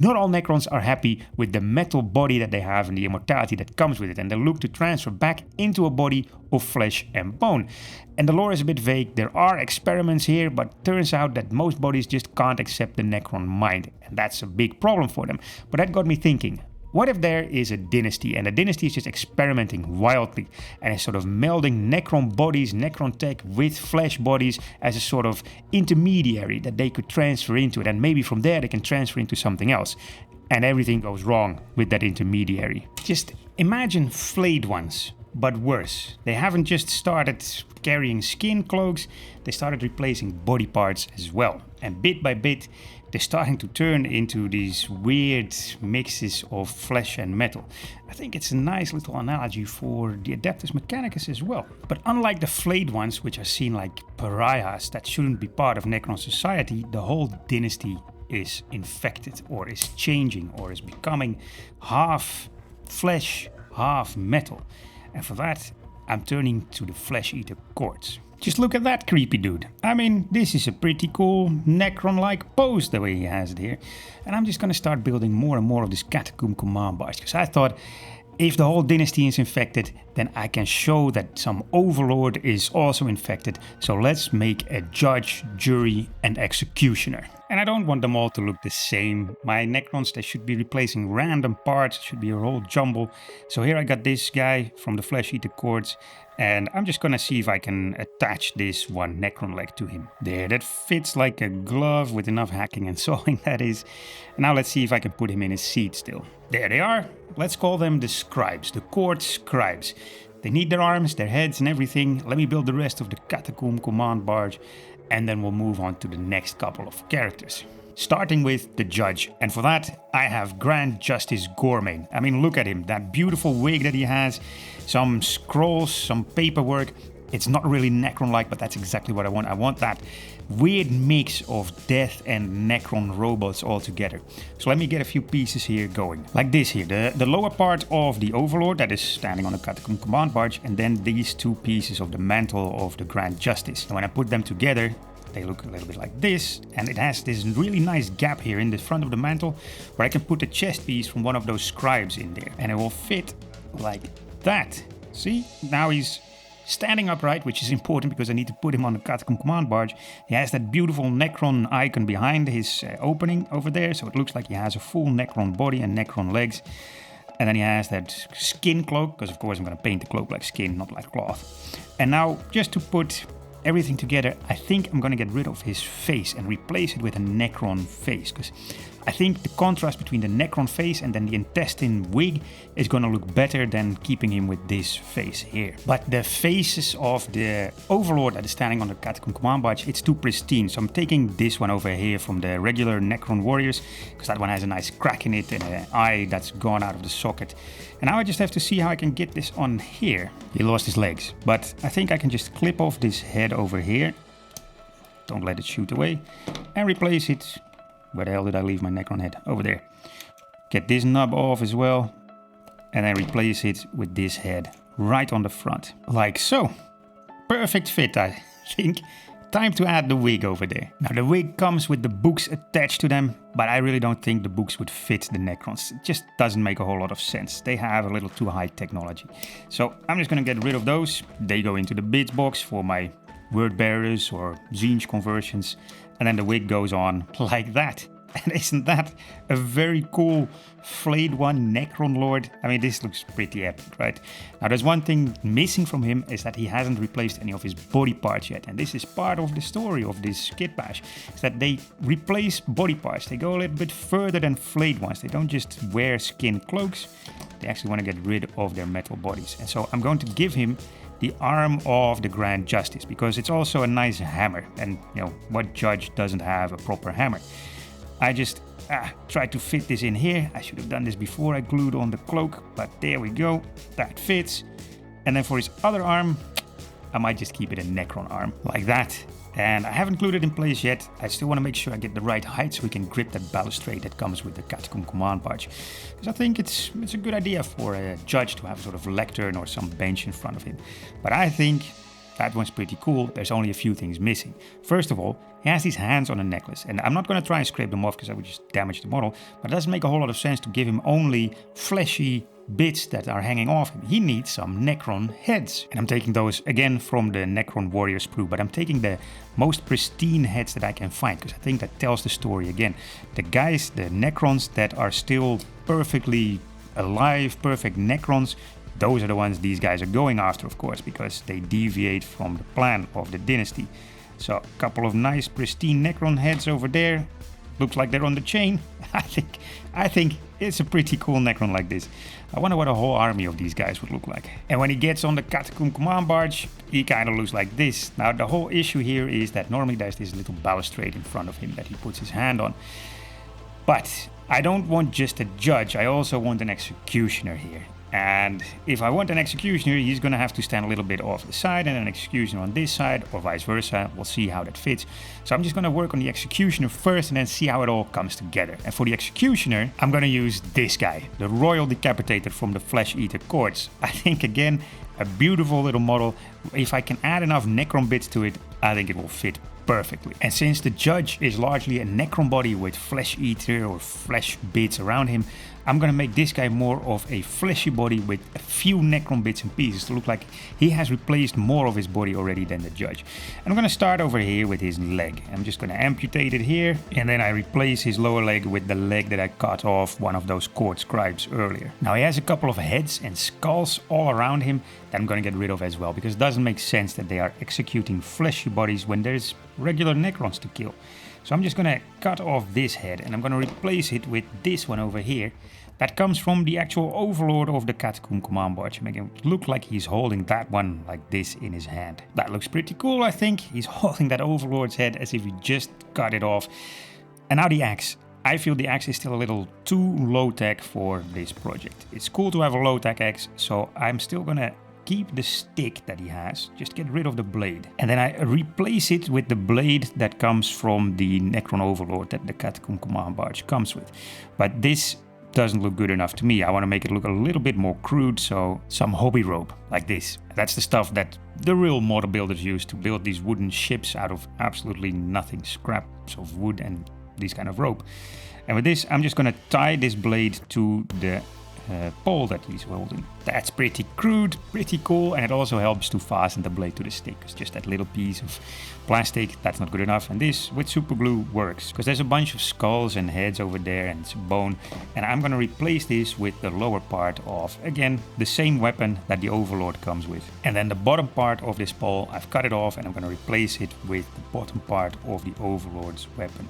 Not all Necrons are happy with the metal body that they have and the immortality that comes with it, and they look to transfer back into a body of flesh and bone. And the lore is a bit vague. There are experiments here, but turns out that most bodies just can't accept the Necron mind, and that's a big problem for them. But that got me thinking. What if there is a dynasty, and the dynasty is just experimenting wildly and is sort of melding Necron bodies, Necron tech with flesh bodies as a sort of intermediary that they could transfer into it, and maybe from there they can transfer into something else. And everything goes wrong with that intermediary. Just imagine Flayed Ones, but worse. They haven't just started carrying skin cloaks, they started replacing body parts as well. And bit by bit, they're starting to turn into these weird mixes of flesh and metal. I think it's a nice little analogy for the Adeptus Mechanicus as well. But unlike the Flayed Ones, which are seen like pariahs that shouldn't be part of Necron society, the whole dynasty is infected or is changing or is becoming half flesh, half metal. And for that, I'm turning to the Flesh Eater Courts. Just look at that creepy dude. I mean, this is a pretty cool Necron-like pose the way he has it here. And I'm just gonna start building more and more of this Catacomb command bars, because I thought if the whole dynasty is infected, then I can show that some overlord is also infected. So let's make a judge, jury, and executioner. And I don't want them all to look the same. My Necrons, they should be replacing random parts, it should be a whole jumble. So here I got this guy from the Flesh Eater Courts, and I'm just gonna see if I can attach this one Necron leg to him. There, that fits like a glove with enough hacking and sawing, that is. Now let's see if I can put him in his seat still. There they are. Let's call them the scribes, the court scribes. They need their arms, their heads and everything. Let me build the rest of the Catacomb command barge, and then we'll move on to the next couple of characters. Starting with the judge, and for that I have Grand Justice Gormain. I mean, look at him, that beautiful wig that he has, some scrolls, some paperwork. It's not really Necron-like, but that's exactly what I want. I want that weird mix of death and Necron robots all together. So let me get a few pieces here going. Like this here, the lower part of the Overlord that is standing on the Catacomb command barge, and then these two pieces of the mantle of the Grand Justice. And when I put them together, they look a little bit like this, and it has this really nice gap here in the front of the mantle where I can put a chest piece from one of those scribes in there, and it will fit like that. See? Now he's standing upright, which is important because I need to put him on the Catacomb command barge. He has that beautiful Necron icon behind his opening over there, so it looks like he has a full Necron body and Necron legs. And then he has that skin cloak, because of course I'm going to paint the cloak like skin, not like cloth. And now, just to put everything together, I think I'm going to get rid of his face and replace it with a Necron face, because I think the contrast between the Necron face and then the intestine wig is going to look better than keeping him with this face here. But the faces of the Overlord that is standing on the Catacomb command barge, it's too pristine, so I'm taking this one over here from the regular Necron warriors, because that one has a nice crack in it and an eye that's gone out of the socket. And now I just have to see how I can get this on here. He lost his legs, but I think I can just clip off this head over here. Don't let it shoot away. And replace it. Where the hell did I leave my Necron head? Over there. Get this nub off as well. And then replace it with this head right on the front. Like so. Perfect fit, I think. Time to add the wig over there. Now the wig comes with the books attached to them, but I really don't think the books would fit the Necrons. It just doesn't make a whole lot of sense. They have a little too high technology. So I'm just gonna get rid of those. They go into the bits box for my word bearers or Zinj conversions. And then the wig goes on like that. And isn't that a very cool Flayed One Necron Lord? I mean, this looks pretty epic, right? Now, there's one thing missing from him is that he hasn't replaced any of his body parts yet. And this is part of the story of this Kitbash, is that they replace body parts. They go a little bit further than Flayed Ones. They don't just wear skin cloaks. They actually want to get rid of their metal bodies. And so I'm going to give him the arm of the Grand Justice, because it's also a nice hammer. And, you know, what judge doesn't have a proper hammer? I just tried to fit this in here. I should have done this before I glued on the cloak, but there we go. That fits. And then for his other arm, I might just keep it a Necron arm, like that. And I haven't glued it in place yet. I still want to make sure I get the right height so we can grip that balustrade that comes with the Catacomb command barge. Because I think it's a good idea for a judge to have sort of lectern or some bench in front of him. But I think that one's pretty cool. There's only a few things missing. First of all, he has these hands on a necklace, and I'm not going to try and scrape them off because I would just damage the model, but it doesn't make a whole lot of sense to give him only fleshy bits that are hanging off him. He needs some Necron heads. And I'm taking those again from the Necron Warrior sprue, but I'm taking the most pristine heads that I can find because I think that tells the story again. The guys, the Necrons that are still perfectly alive, perfect Necrons, those are the ones these guys are going after, of course, because they deviate from the plan of the dynasty. So a couple of nice pristine Necron heads over there. Looks like they're on the chain. I think it's a pretty cool Necron like this. I wonder what a whole army of these guys would look like. And when he gets on the Catacomb command barge, he kind of looks like this. Now the whole issue here is that normally there's this little balustrade in front of him that he puts his hand on. But I don't want just a judge, I also want an executioner here. And if I want an executioner, he's going to have to stand a little bit off the side and an executioner on this side, or vice versa. We'll see how that fits. So I'm just going to work on the executioner first and then see how it all comes together. And for the executioner, I'm going to use this guy, the Royal Decapitator from the Flesh Eater Courts. I think, again, a beautiful little model. If I can add enough Necron bits to it, I think it will fit perfectly. And since the judge is largely a Necron body with Flesh Eater or flesh bits around him, I'm gonna make this guy more of a fleshy body with a few Necron bits and pieces to look like he has replaced more of his body already than the judge. And I'm gonna start over here with his leg. I'm just gonna amputate it here, and then I replace his lower leg with the leg that I cut off one of those court scribes earlier. Now he has a couple of heads and skulls all around him that I'm gonna get rid of as well, because it doesn't make sense that they are executing fleshy bodies when there's regular Necrons to kill. So I'm just gonna cut off this head and I'm gonna replace it with this one over here. That comes from the actual overlord of the Catacomb command barge, making it look like he's holding that one like this in his hand. That looks pretty cool, I think. He's holding that overlord's head as if he just cut it off. And now the axe. I feel the axe is still a little too low-tech for this project. It's cool to have a low-tech axe, so I'm still gonna keep the stick that he has, just get rid of the blade. And then I replace it with the blade that comes from the Necron Overlord that the Catacomb command barge comes with. But this doesn't look good enough to me. I want to make it look a little bit more crude, so some hobby rope like this. That's the stuff that the real model builders use to build these wooden ships out of absolutely nothing, scraps of wood and this kind of rope. And with this, I'm just going to tie this blade to the pole that he's holding. That's pretty crude, pretty cool, and it also helps to fasten the blade to the stick. It's just that little piece of plastic, that's not good enough, and this with super glue works, because there's a bunch of skulls and heads over there and it's bone, and I'm gonna replace this with the lower part of, again, the same weapon that the Overlord comes with. And then the bottom part of this pole, I've cut it off and I'm gonna replace it with the bottom part of the Overlord's weapon.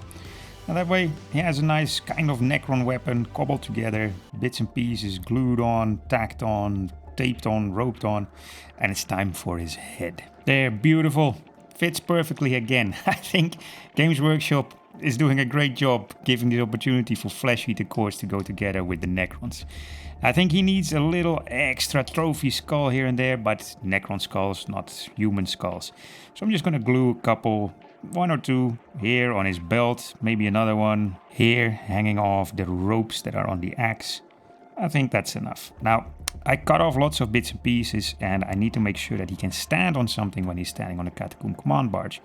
And that way he has a nice kind of Necron weapon cobbled together, bits and pieces glued on, tacked on, taped on, roped on, and it's time for his head. There, beautiful, fits perfectly again. I think Games Workshop is doing a great job giving the opportunity for Flesh Eater cores to go together with the Necrons. I think he needs a little extra trophy skull here and there, but Necron skulls, not human skulls. So I'm just gonna glue a couple, one or two here on his belt, maybe another one here hanging off the ropes that are on the axe. I think that's enough. Now, I cut off lots of bits and pieces and I need to make sure that he can stand on something when he's standing on a Catacomb command barge.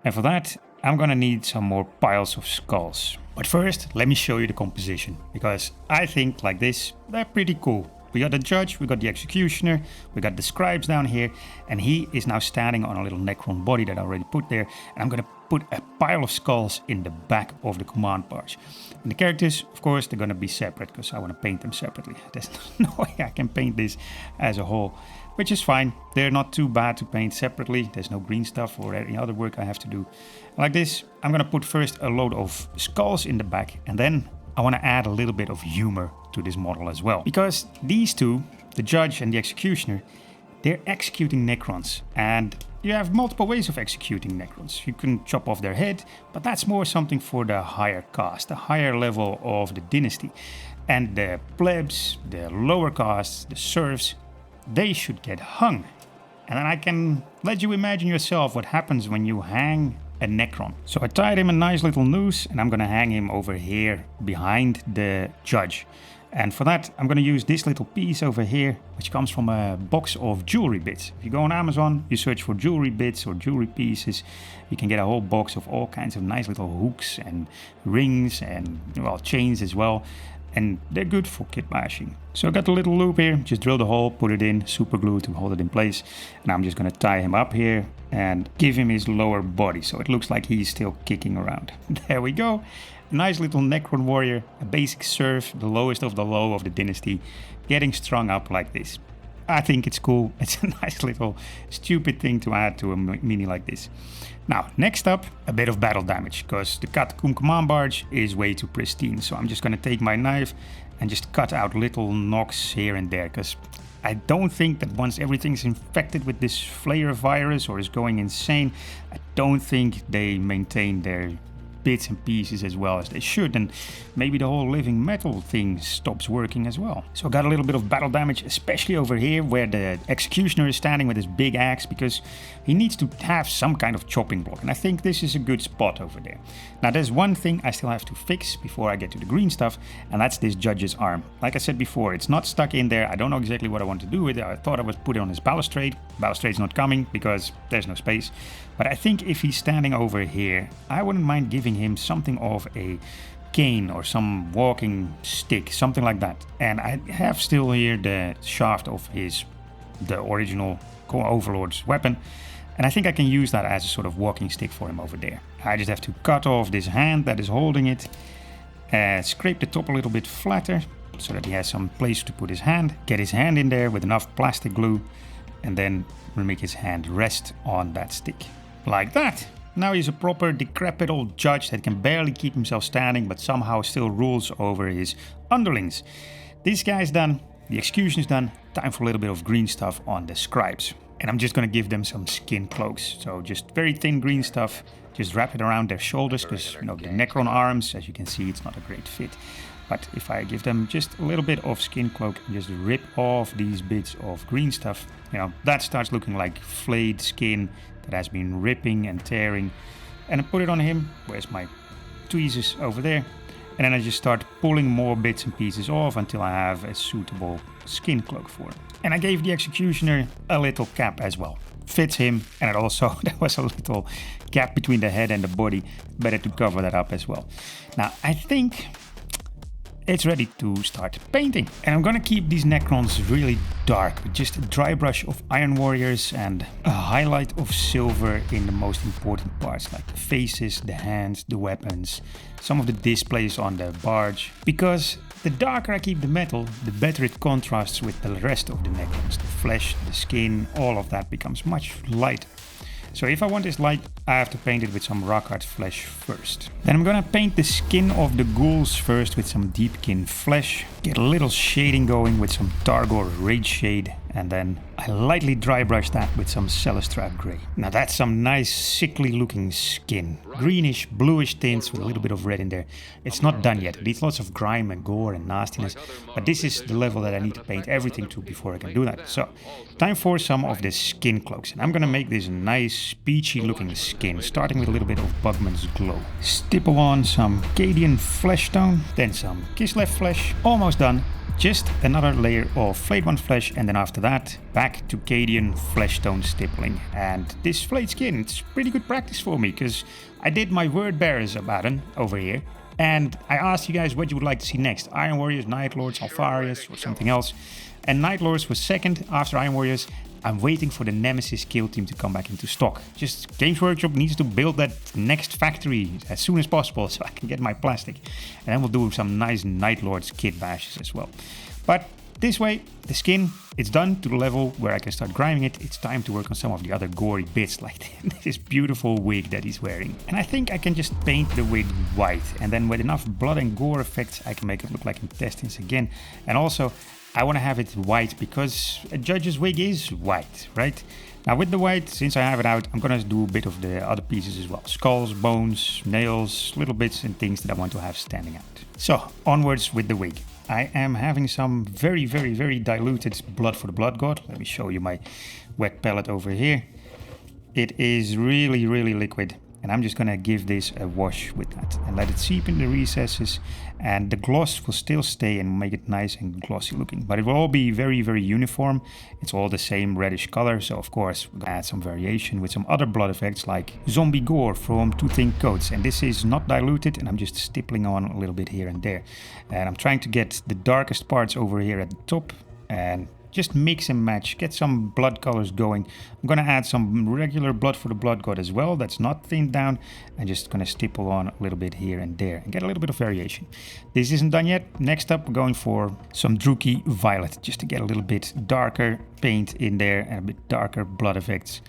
And for that, I'm gonna need some more piles of skulls. But first, let me show you the composition, because I think like this, they're pretty cool. We got the judge, we got the executioner, we got the scribes down here, and he is now standing on a little Necron body that I already put there, and I'm gonna put a pile of skulls in the back of the command barge. And the characters, of course, they're gonna be separate, because I want to paint them separately. There's no way I can paint this as a whole, which is fine. They're not too bad to paint separately. There's no green stuff or any other work I have to do. Like this, I'm gonna put first a load of skulls in the back, and then I want to add a little bit of humor to this model as well. Because these two, the judge and the executioner, they're executing Necrons. And you have multiple ways of executing Necrons. You can chop off their head, but that's more something for the higher caste, the higher level of the dynasty. And the plebs, the lower castes, the serfs, they should get hung. And then I can let you imagine yourself what happens when you hang a Necron. So I tied him a nice little noose, and I'm gonna hang him over here behind the judge. And for that, I'm going to use this little piece over here, which comes from a box of jewelry bits. If you go on Amazon, you search for jewelry bits or jewelry pieces, you can get a whole box of all kinds of nice little hooks and rings and, well, chains as well. And they're good for kitbashing. So I got the little loop here, just drilled a hole, put it in, super glue to hold it in place. And I'm just going to tie him up here and give him his lower body, so it looks like he's still kicking around. There we go. Nice little Necron warrior, a basic serf, the lowest of the low of the dynasty, getting strung up like this. I think it's cool. It's a nice little stupid thing to add to a mini like this. Now, next up, a bit of battle damage, because the Catacomb Command Barge is way too pristine. So I'm just going to take my knife and just cut out little knocks here and there, because I don't think that once everything's infected with this Flayer virus or is going insane, I don't think they maintain their bits and pieces as well as they should, and maybe the whole living metal thing stops working as well. So I got a little bit of battle damage, especially over here where the Executioner is standing with his big axe, because he needs to have some kind of chopping block, and I think this is a good spot over there. Now there's one thing I still have to fix before I get to the green stuff, and that's this judge's arm. Like I said before, it's not stuck in there. I don't know exactly what I want to do with it. I thought I would put it on his balustrade. Balustrade's not coming because there's no space. But I think if he's standing over here, I wouldn't mind giving him something of a cane or some walking stick, something like that. And I have still here the shaft of the original Overlord's weapon. And I think I can use that as a sort of walking stick for him over there. I just have to cut off this hand that is holding it, scrape the top a little bit flatter so that he has some place to put his hand, get his hand in there with enough plastic glue, and then we'll make his hand rest on that stick. Like that. Now he's a proper decrepit old judge that can barely keep himself standing, but somehow still rules over his underlings. This guy's done, the execution's done, time for a little bit of green stuff on the scribes. And I'm just gonna give them some skin cloaks. So just very thin green stuff, just wrap it around their shoulders, because you know the Necron arms, as you can see, it's not a great fit. But if I give them just a little bit of skin cloak and just rip off these bits of green stuff, you know, that starts looking like flayed skin that has been ripping and tearing. And I put it on him. Where's my tweezers? Over there. And then I just start pulling more bits and pieces off until I have a suitable skin cloak for him. And I gave the Executioner a little cap as well. Fits him, and it also, there was a little gap between the head and the body. Better to cover that up as well. Now, I think it's ready to start painting. And I'm gonna keep these Necrons really dark with just a dry brush of Iron Warriors and a highlight of silver in the most important parts, like the faces, the hands, the weapons, some of the displays on the barge. Because the darker I keep the metal, the better it contrasts with the rest of the Necrons. The flesh, the skin, all of that becomes much lighter. So if I want this light, I have to paint it with some rock art flesh first. Then I'm gonna paint the skin of the ghouls first with some deepkin flesh. Get a little shading going with some Targor Rage Shade. And then I lightly dry brush that with some Celestra Grey. Now that's some nice sickly looking skin. Greenish, bluish tints with a little bit of red in there. It's not done yet. It needs lots of grime and gore and nastiness. But this is the level that I need to paint everything to before I can do that. So, time for some of the skin cloaks. And I'm gonna make this nice peachy looking skin, starting with a little bit of Bugman's Glow. Stipple on some Cadian flesh tone, then some Kislev flesh. Almost done. Just another layer of Flayed One flesh, and then after that, back to Cadian flesh tone stippling. And this flayed skin, it's pretty good practice for me, because I did my Word Bearers Abaddon over here, and I asked you guys what you would like to see next. Iron Warriors, Night Lords, Alfarius, or something else. And Night Lords was second after Iron Warriors. I'm waiting for the Nemesis kill team to come back into stock. Just Games Workshop needs to build that next factory as soon as possible so I can get my plastic. And then we'll do some nice Night Lords kit bashes as well. But this way, the skin, it's done to the level where I can start grinding it. It's time to work on some of the other gory bits, like this beautiful wig that he's wearing. And I think I can just paint the wig white. And then with enough blood and gore effects, I can make it look like intestines again. And also, I want to have it white because a judge's wig is white, right? Now with the white, since I have it out, I'm going to do a bit of the other pieces as well. Skulls, bones, nails, little bits and things that I want to have standing out. So, onwards with the wig. I am having some very, very, very diluted blood for the blood god. Let me show you my wet palette over here. It is really, really liquid. And I'm just going to give this a wash with that and let it seep in the recesses, and the gloss will still stay and make it nice and glossy looking, but it will all be very, very uniform. It's all the same reddish color, so of course we're going to add some variation with some other blood effects like zombie gore from Two Thin Coats, and this is not diluted, and I'm just stippling on a little bit here and there, and I'm trying to get the darkest parts over here at the top and just mix and match, get some blood colors going. I'm going to add some regular blood for the blood god as well, that's not thinned down. I'm just going to stipple on a little bit here and there and get a little bit of variation. This isn't done yet. Next up, we're going for some Druchii Violet, just to get a little bit darker paint in there and a bit darker blood effects.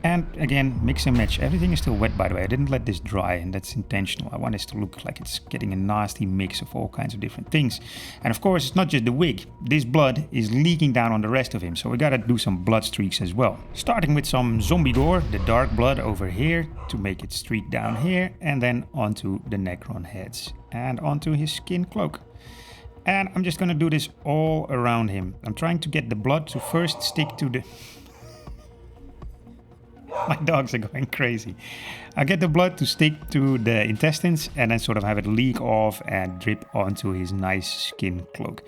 And again, mix and match. Everything is still wet, by the way. I didn't let this dry, and that's intentional. I want this to look like it's getting a nasty mix of all kinds of different things. And of course, it's not just the wig. This blood is leaking down on the rest of him, so we gotta do some blood streaks as well. Starting with some zombie gore, the dark blood over here, to make it streak down here, and then onto the Necron heads, and onto his skin cloak. And I'm just gonna do this all around him. I'm trying to get the blood to first stick to the... My dogs are going crazy. I get the blood to stick to the intestines and then sort of have it leak off and drip onto his nice skin cloak.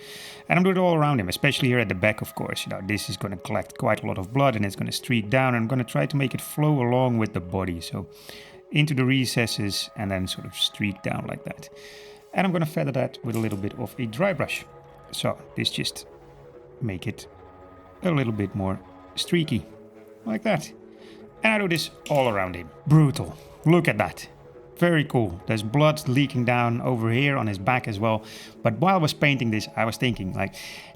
And I'm doing it all around him, especially here at the back, of course. You know, this is going to collect quite a lot of blood and it's going to streak down. And I'm going to try to make it flow along with the body. So into the recesses and then sort of streak down like that. And I'm going to feather that with a little bit of a dry brush. So this just make it a little bit more streaky, like that. And I do this all around him. Brutal. Look at that. Very cool. There's blood leaking down over here on his back as well. But while I was painting this, I was thinking, like,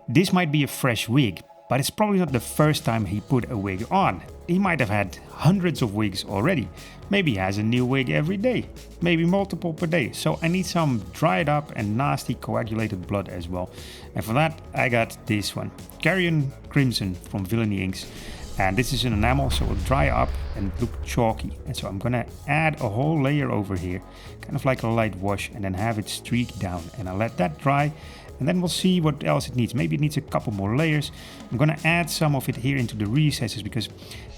this might be a fresh wig, but it's probably not the first time he put a wig on. He might have had hundreds of wigs already. Maybe he has a new wig every day. Maybe multiple per day. So I need some dried up and nasty coagulated blood as well. And for that, I got this one. Carrion Crimson from Villainy Inks. And this is an enamel, so it will dry up and look chalky. And so I'm gonna add a whole layer over here, kind of like a light wash, and then have it streak down. And I'll let that dry, and then we'll see what else it needs. Maybe it needs a couple more layers. I'm gonna add some of it here into the recesses, because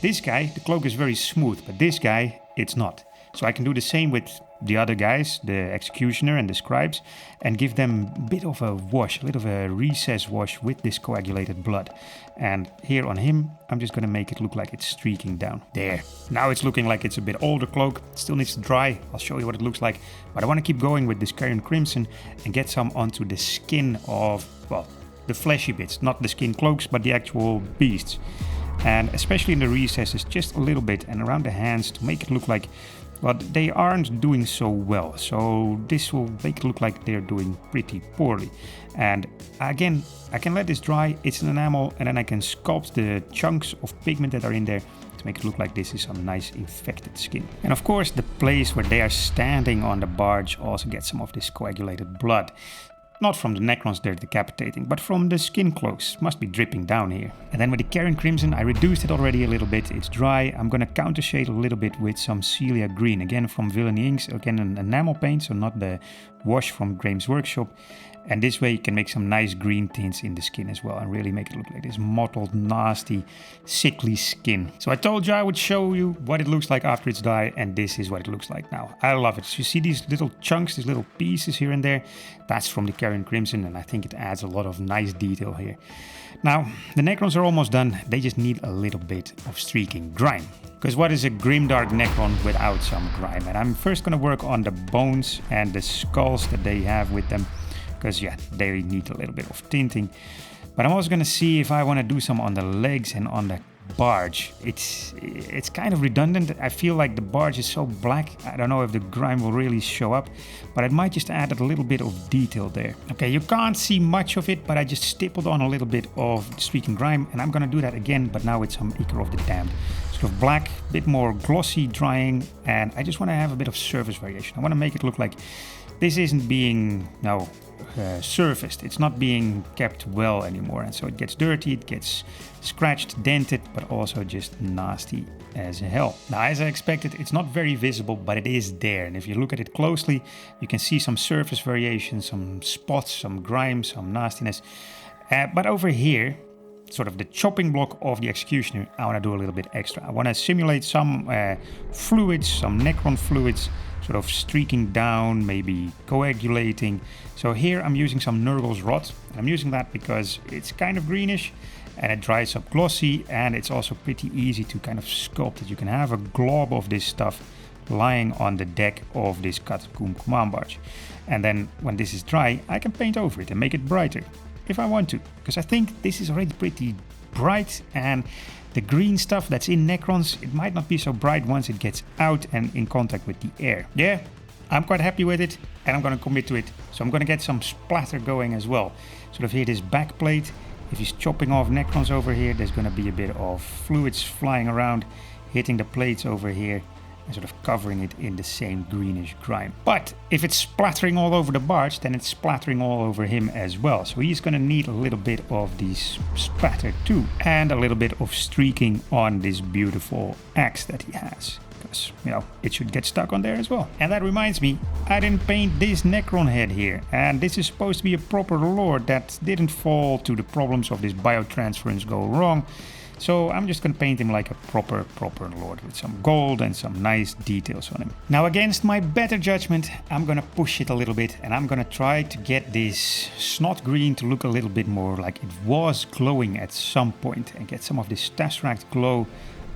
this guy, the cloak is very smooth, but this guy, it's not. So I can do the same with the other guys, the Executioner and the Scribes, and give them a bit of a wash, a little of a recess wash with this coagulated blood. And here on him, I'm just gonna make it look like it's streaking down. There. Now it's looking like it's a bit older cloak. It still needs to dry. I'll show you what it looks like. But I want to keep going with this Carrion Crimson and get some onto the skin of, well, the fleshy bits. Not the skin cloaks, but the actual beasts. And especially in the recesses, just a little bit, and around the hands to make it look like, well, they aren't doing so well. So this will make it look like they're doing pretty poorly. And again, I can let this dry. It's an enamel, and then I can sculpt the chunks of pigment that are in there to make it look like this is some nice infected skin. And of course, the place where they are standing on the barge also gets some of this coagulated blood. Not from the Necrons they're decapitating, but from the skin cloaks. Must be dripping down here. And then with the Carrion Crimson, I reduced it already a little bit. It's dry. I'm gonna counter shade a little bit with some Celia Green. Again, from Villainy Inks. Again, an enamel paint, so not the wash from Gamesworkshop. And this way you can make some nice green tints in the skin as well and really make it look like this mottled, nasty, sickly skin. So I told you I would show you what it looks like after it's dry, and this is what it looks like now. I love it. So you see these little chunks, these little pieces here and there? That's from the Carrion Crimson, and I think it adds a lot of nice detail here. Now, the Necrons are almost done. They just need a little bit of streaking grime. Because what is a grimdark Necron without some grime? And I'm first going to work on the bones and the skulls that they have with them. Because yeah, they need a little bit of tinting. But I'm also going to see if I want to do some on the legs and on the barge. It's kind of redundant. I feel like the barge is so black. I don't know if the grime will really show up, but I might just add a little bit of detail there. Okay, you can't see much of it, but I just stippled on a little bit of streaking grime, and I'm going to do that again, but now with some Ichor of the Damned. Sort of black, a bit more glossy drying, and I just want to have a bit of surface variation. I want to make it look like this isn't being surfaced. It's not being kept well anymore, and so it gets dirty, it gets scratched, dented, but also just nasty as hell. Now, as I expected, it's not very visible, but it is there, and if you look at it closely, you can see some surface variation, some spots, some grime, some nastiness. But over here, sort of the chopping block of the Executioner, I want to do a little bit extra. I want to simulate some fluids, some Necron fluids, sort of streaking down, maybe coagulating. So here I'm using some Nurgle's Rot. I'm using that because it's kind of greenish and it dries up glossy, and it's also pretty easy to kind of sculpt it. You can have a glob of this stuff lying on the deck of this Catacomb command barge. And then when this is dry, I can paint over it and make it brighter if I want to, because I think this is already pretty bright, and the green stuff that's in Necrons, it might not be so bright once it gets out and in contact with the air. Yeah, I'm quite happy with it, and I'm going to commit to it. So I'm going to get some splatter going as well. Sort of here, this back plate, if he's chopping off Necrons over here, there's going to be a bit of fluids flying around, hitting the plates over here, and sort of covering it in the same greenish grime. But if it's splattering all over the barge, then it's splattering all over him as well. So he's going to need a little bit of this splatter too, and a little bit of streaking on this beautiful axe that he has, because, you know, it should get stuck on there as well. And that reminds me, I didn't paint this Necron head here, and this is supposed to be a proper lord that didn't fall to the problems of this biotransference go wrong. So I'm just going to paint him like a proper lord with some gold and some nice details on him. Now, against my better judgment, I'm going to push it a little bit, and I'm going to try to get this snot green to look a little bit more like it was glowing at some point, and get some of this tesseract glow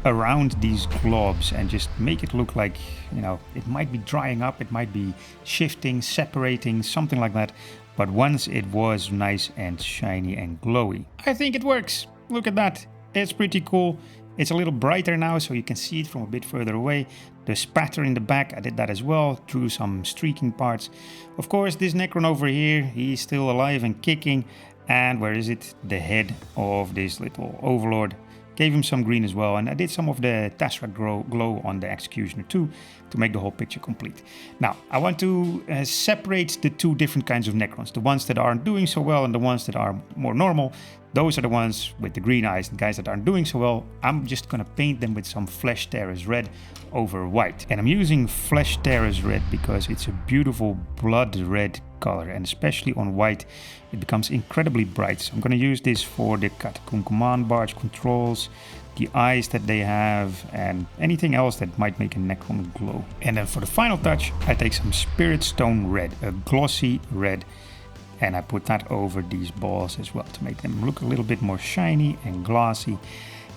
around these globs and just make it look like, you know, it might be drying up, it might be shifting, separating, something like that. But once it was nice and shiny and glowy, I think it works. Look at that. It's pretty cool. It's a little brighter now, so you can see it from a bit further away. The spatter in the back, I did that as well, drew some streaking parts. Of course, this Necron over here, he's still alive and kicking. And where is it? The head of this little overlord. Gave him some green as well, and I did some of the tesseract glow on the Executioner too, to make the whole picture complete. Now, I want to separate the two different kinds of Necrons. The ones that aren't doing so well and the ones that are more normal. Those are the ones with the green eyes, the guys that aren't doing so well. I'm just gonna paint them with some Flesh Terrace Red over white. And I'm using Flesh Terrace Red because it's a beautiful blood red color, and especially on white it becomes incredibly bright. So I'm going to use this for the Catacomb command barge controls, the eyes that they have, and anything else that might make a Necron glow. And then for the final touch, I take some Spirit Stone Red, a glossy red, and I put that over these balls as well to make them look a little bit more shiny and glossy.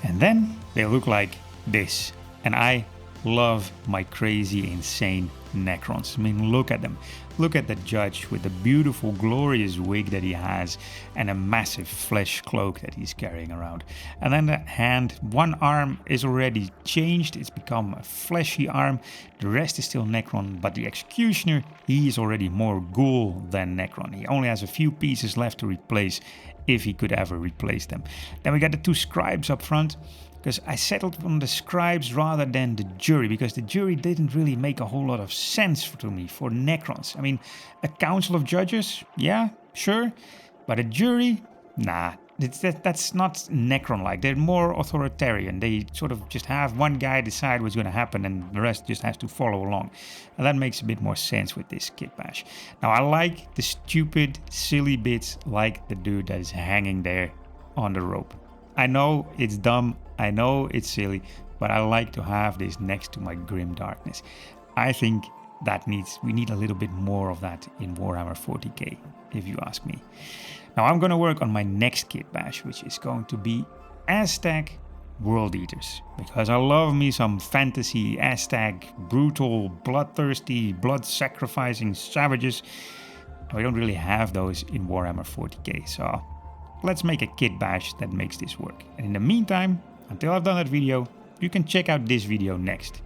And then they look like this. And I love my crazy, insane Necrons. I mean, look at them. Look at the Judge with the beautiful, glorious wig that he has and a massive flesh cloak that he's carrying around. And then the hand, one arm is already changed. It's become a fleshy arm. The rest is still Necron, but the Executioner, he is already more ghoul than Necron. He only has a few pieces left to replace, if he could ever replace them. Then we got the two scribes up front, because I settled on the scribes rather than the jury, because the jury didn't really make a whole lot of sense to me for Necrons. I mean, a council of judges, yeah, sure, but a jury, nah, that's not Necron-like. They're more authoritarian. They sort of just have one guy decide what's going to happen and the rest just has to follow along. And that makes a bit more sense with this kitbash. Now, I like the stupid, silly bits like the dude that is hanging there on the rope. I know it's dumb, I know it's silly, but I like to have this next to my grim darkness. I think that we need a little bit more of that in Warhammer 40k, if you ask me. Now I'm going to work on my next kitbash, which is going to be Aztec World Eaters, because I love me some fantasy Aztec, brutal, bloodthirsty, blood-sacrificing savages. We don't really have those in Warhammer 40k, so let's make a kitbash that makes this work. And in the meantime, until I've done that video, you can check out this video next.